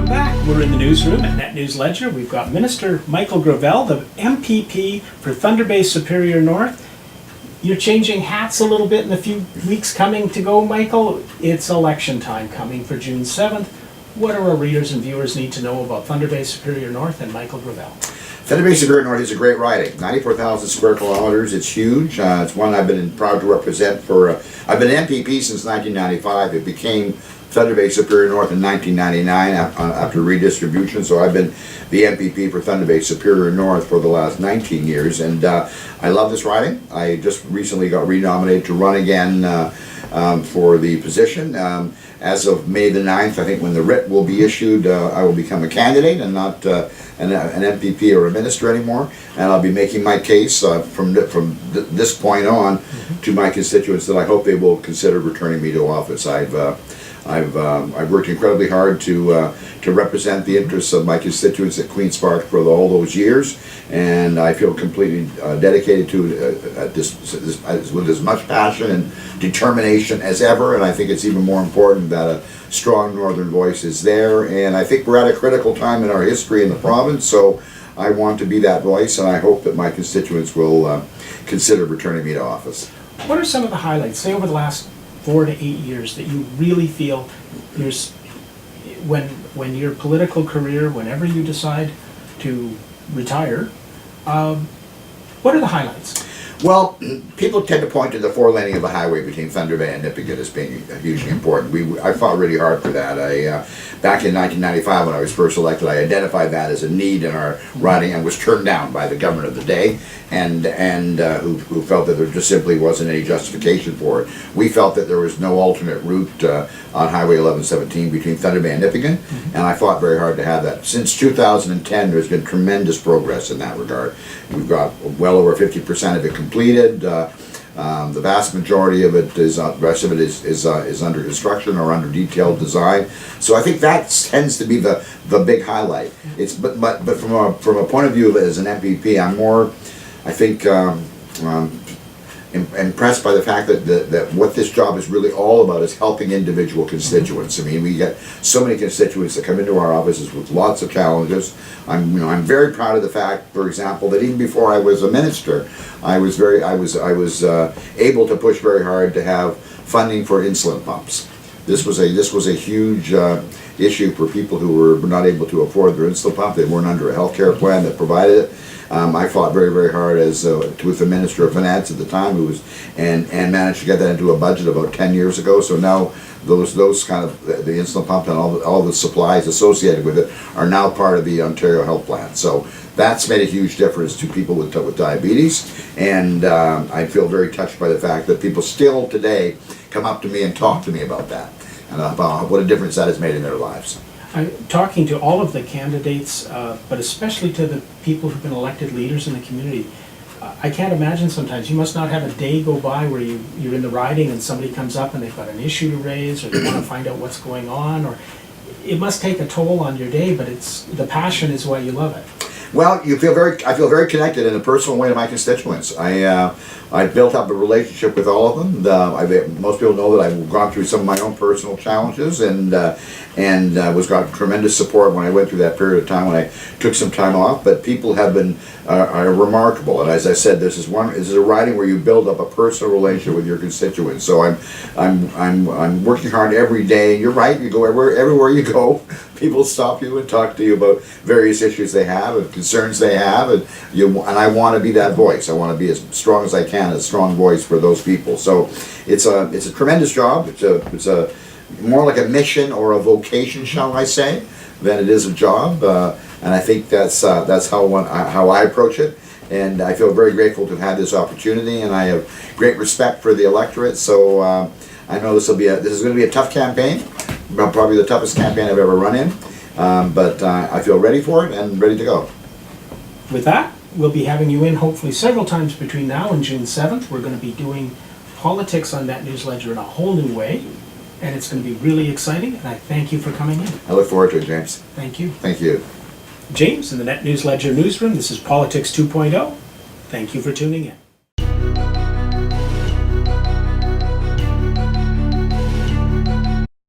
Welcome back. We're in the newsroom at NetNewsLedger. We've got Minister Michael Gravelle, the MPP for Thunder Bay Superior North. You're changing hats a little bit in the few weeks coming to go, Michael. It's election time coming for June 7th. What do our readers and viewers need to know about Thunder Bay Superior North and Michael Gravelle? Thunder Bay Superior North is a great riding. 94,000 square kilometers. It's huge. It's one I've been proud to represent for. I've been MPP since 1995. It became Thunder Bay Superior North in 1999 after redistribution. So I've been the MPP for Thunder Bay Superior North for the last 19 years, and I love this riding. I just recently got renominated to run again for the position. As of May the 9th, I think when the writ will be issued, I will become a candidate and not an MPP or a minister anymore. And I'll be making my case from this point on to my constituents that I hope they will consider returning me to office. I've worked incredibly hard to represent the interests of my constituents at Queen's Park for all those years, and I feel completely dedicated to this with as much passion and determination as ever. And I think it's even more important that a strong northern voice is there. And I think we're at a critical time in our history in the province, so I want to be that voice, and I hope that my constituents will consider returning me to office. What are some of the highlights, say over the last 4 to 8 years, that you really feel when your political career, whenever you decide to retire, what are the highlights? Well, people tend to point to the four-laning of the highway between Thunder Bay and Nipigon as being hugely important. I fought really hard for that. Back in 1995, when I was first elected, I identified that as a need in our riding and was turned down by the government of the day, and who felt that there just simply wasn't any justification for it. We felt that there was no alternate route on Highway 1117 between Thunder Bay and Nipigon, and I fought very hard to have that. Since 2010, there's been tremendous progress in that regard. We've got well over 50% of it completed. The vast majority of it is, the rest of it is under construction or under detailed design. So I think that tends to be the big highlight. It's but from a point of view as an MPP, I'm more, I think, impressed by the fact that what this job is really all about is helping individual constituents. I mean, we get so many constituents that come into our offices with lots of challenges. I'm very proud of the fact, for example, that even before I was a minister, I was able to push very hard to have funding for insulin pumps. This was a huge issue for people who were not able to afford their insulin pump. They weren't under a health care plan that provided it. I fought very, very hard with the Minister of Finance at the time, and managed to get that into a budget about 10 years ago. So now those kind of the insulin pump and all the supplies associated with it are now part of the Ontario Health Plan. So that's made a huge difference to people with diabetes, and I feel very touched by the fact that people still today come up to me and talk to me about that and about what a difference that has made in their lives. I'm talking to all of the candidates, but especially to the people who've been elected leaders in the community. I can't imagine sometimes, you must not have a day go by where you're in the riding and somebody comes up and they've got an issue to raise, or they want to find out what's going on, or it must take a toll on your day, but the passion is why you love it. Well, I feel very connected in a personal way to my constituents. I built up a relationship with all of them. Most people know that I've gone through some of my own personal challenges, and got tremendous support when I went through that period of time when I took some time off. But people have been are remarkable, and as I said, this is a riding where you build up a personal relationship with your constituents. So I'm working hard every day. You're right. You go everywhere you go, people stop you and talk to you about various issues they have and concerns they have, and I want to be that voice. I want to be as strong as I can, a strong voice for those people. So it's a tremendous job. It's a more like a mission or a vocation, shall I say, than it is a job. And I think that's how I approach it. And I feel very grateful to have had this opportunity, and I have great respect for the electorate. So I know this is going to be a tough campaign, probably the toughest campaign I've ever run in. But I feel ready for it and ready to go. With that, we'll be having you in hopefully several times between now and June 7th. We're going to be doing politics on NetNewsLedger in a whole new way, and it's going to be really exciting, and I thank you for coming in. I look forward to it, James. Thank you. Thank you. James in the NetNewsLedger newsroom, this is Politics 2.0. Thank you for tuning in.